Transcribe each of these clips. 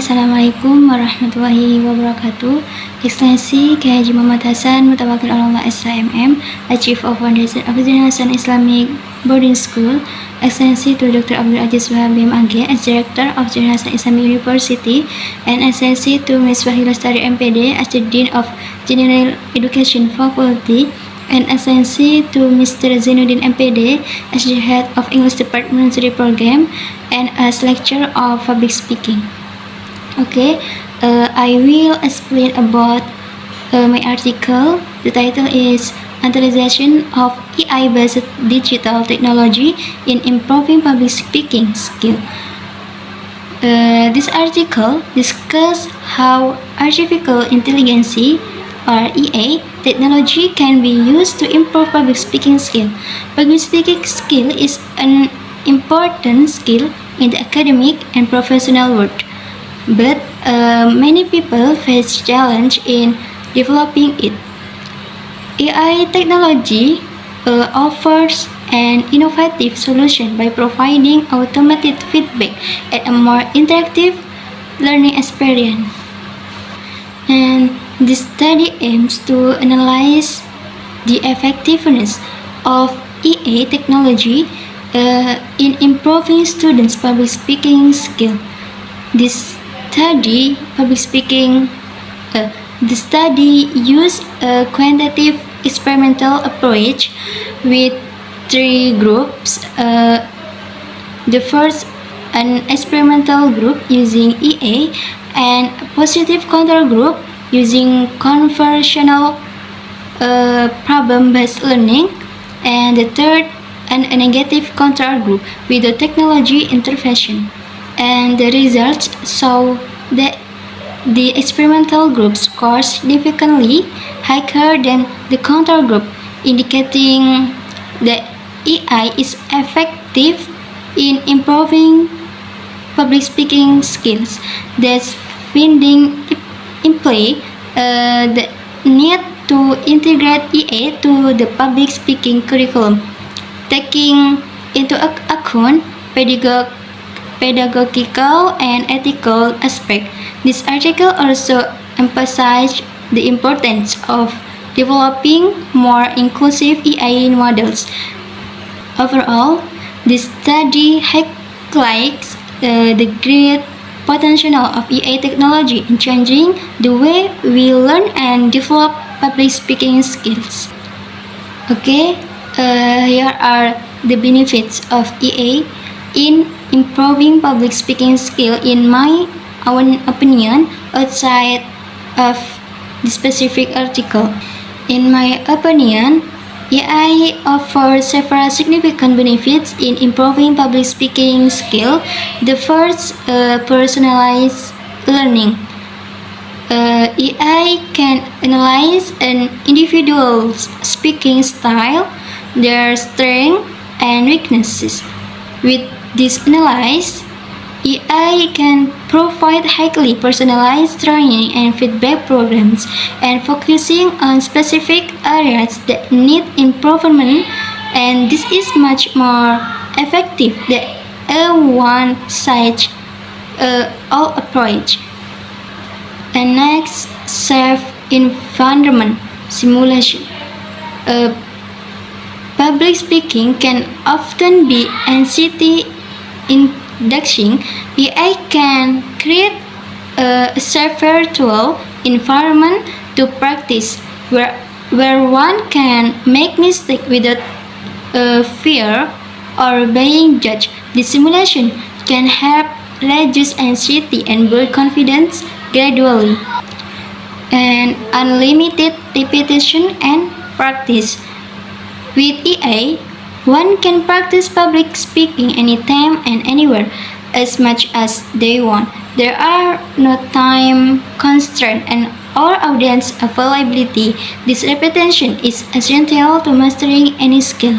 Assalamualaikum warahmatullahi wabarakatuh. Excellency Kiai Haji Muhammad Hasan Mutawakil Allah SIMM, Chief of Foundation of Zahid Hasan Islamic Boarding School. Excellency to Dr. Abdul Aziz Wahab MAG as Director of Zahid Hasan Islamic University, and Excellency to Ms. Wahila Lestari MPD as the Dean of General Education Faculty, and Excellency to Mr. Zainuddin MPD as the Head of English Department Study Program and as Lecturer of Public Speaking. Okay, I will explain about my article. The title is Utilization of AI-based digital technology in improving public speaking skill. This article discusses how artificial intelligence or EA technology can be used to improve public speaking skill. Public speaking skill is an important skill in the academic and professional world, but many people face challenge in developing it. AI technology offers an innovative solution by providing automated feedback and a more interactive learning experience. And this study aims to analyze the effectiveness of EA technology in improving students' public speaking skill. The study used a quantitative experimental approach with 3 groups. The first, an experimental group using EA, and a positive control group using conversational problem-based learning, and the third, a negative control group with a technology intervention. And the results show that the experimental group scores significantly higher than the control group, indicating that AI is effective in improving public speaking skills. Thus, finding imply the need to integrate EA to the public speaking curriculum, taking into account pedagogical and ethical aspects. This article also emphasized the importance of developing more inclusive AI models. Overall, this study highlights the great potential of EA technology in changing the way we learn and develop public speaking skills. Okay, here are the benefits of EA in improving public speaking skill in my own opinion outside of the specific article. In my opinion, AI offers several significant benefits in improving public speaking skill. The first, personalized learning. AI can analyze an individual's speaking style, their strengths and weaknesses. With this analysis, AI can provide highly personalized training and feedback programs, and focusing on specific areas that need improvement, and this is much more effective than a one-size-all approach. And next, safe environment simulation. Public speaking can often be anxiety inducing. AI can create a safe virtual environment to practice where one can make mistakes without fear or being judged. The simulation can help reduce anxiety and build confidence gradually. And unlimited repetition and practice. With EA, one can practice public speaking anytime and anywhere as much as they want. There are no time constraints and all audience availability. This repetition is essential to mastering any skill.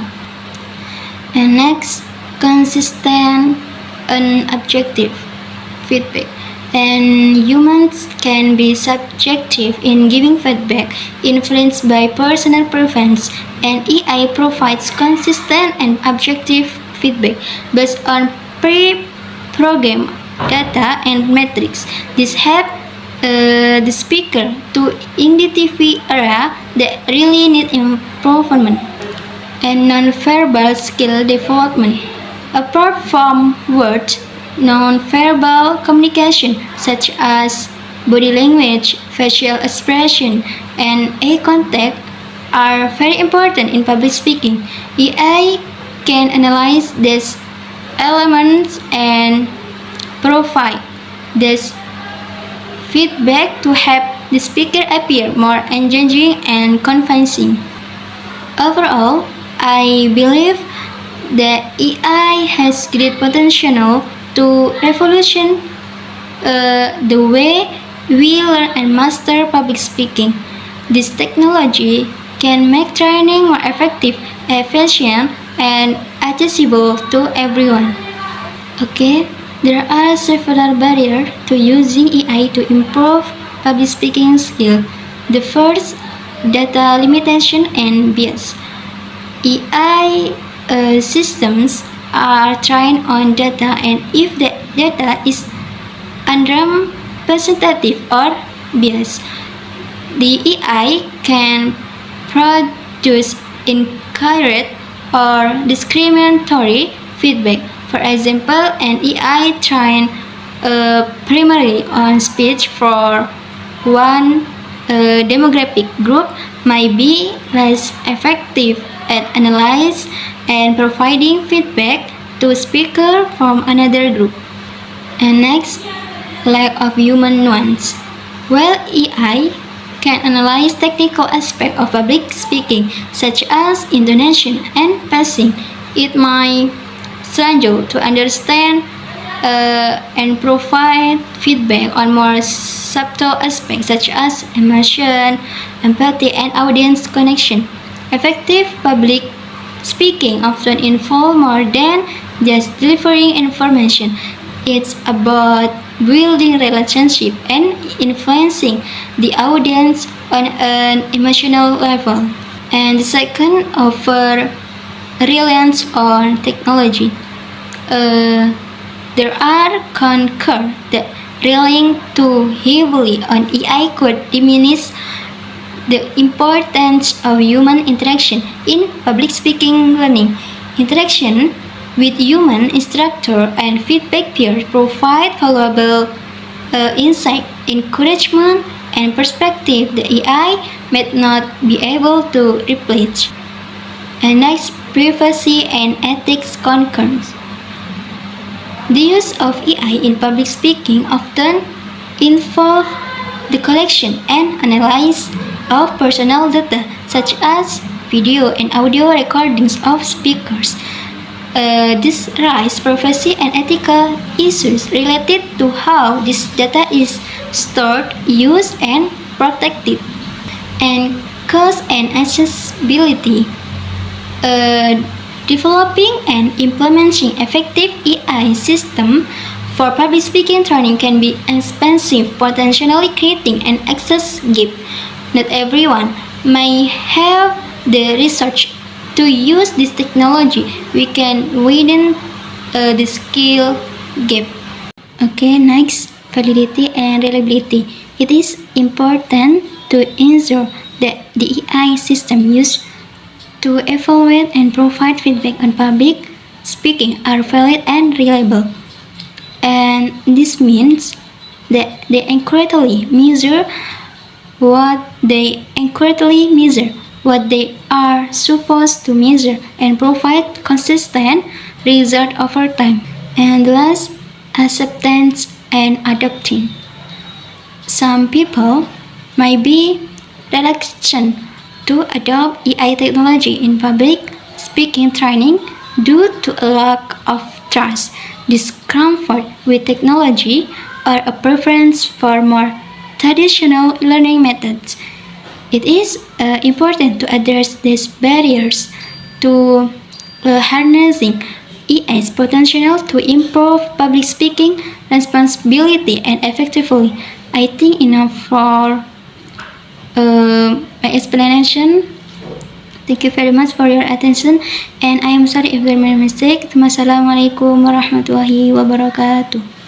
And next, consistent and objective feedback. And humans can be subjective in giving feedback, influenced by personal preference, and AI provides consistent and objective feedback based on pre-programmed data, and metrics. This helps the speaker to identify areas that really need improvement. And non-verbal skill development. Apart from words, non-verbal communication such as body language, facial expression, and eye contact are very important in public speaking. AI can analyze these elements and provide this feedback to help the speaker appear more engaging and convincing. Overall, I believe that AI has great potential to revolution the way we learn and master public speaking. This technology can make training more effective, efficient, and accessible to everyone. Okay, there are several barriers to using AI to improve public speaking skill. The first, data limitation and bias. AI systems are trained on data, and if the data is unrepresentative or biased, the AI can produce inaccurate or discriminatory feedback. For example, an AI trained primarily on speech for one demographic group might be less effective at analyzing and providing feedback to speakers from another group. And next, lack of human nuance. While AI can analyze technical aspects of public speaking, such as intonation and pacing, it might struggle to understand and provide feedback on more subtle aspects such as emotion, empathy, and audience connection. Effective public speaking often involves more than just delivering information. It's about building relationship and influencing the audience on an emotional level. And the second, offer reliance on technology. There are concur that relying too heavily on AI could diminish the importance of human interaction in public speaking learning. Interaction with human instructor and feedback peers provide valuable insight, encouragement, and perspective that AI may not be able to replace. And next, privacy and ethics concerns. The use of AI in public speaking often involve the collection and analysis of personal data such as video and audio recordings of speakers. This raises privacy and ethical issues related to how this data is stored, used, and protected. And cost and accessibility. Developing and implementing effective AI system for public speaking training can be expensive, potentially creating an access gap. Not everyone may have the research to use this technology. We can widen the skill gap. Okay, next, validity and reliability. It is important to ensure that the AI system used to evaluate and provide feedback on public speaking are valid and reliable. And this means that they accurately measure what they are supposed to measure and provide consistent result over time. And last, acceptance and adopting. Some people might be reluctant to adopt AI technology in public speaking training due to a lack of trust, discomfort with technology, or a preference for more traditional learning methods. It is important to address these barriers to harnessing AI's potential to improve public speaking responsibility and effectively. I think enough for my explanation. Thank you very much for your attention, and I am sorry if there were mistakes. Wassalamualaikum warahmatullahi wabarakatuh.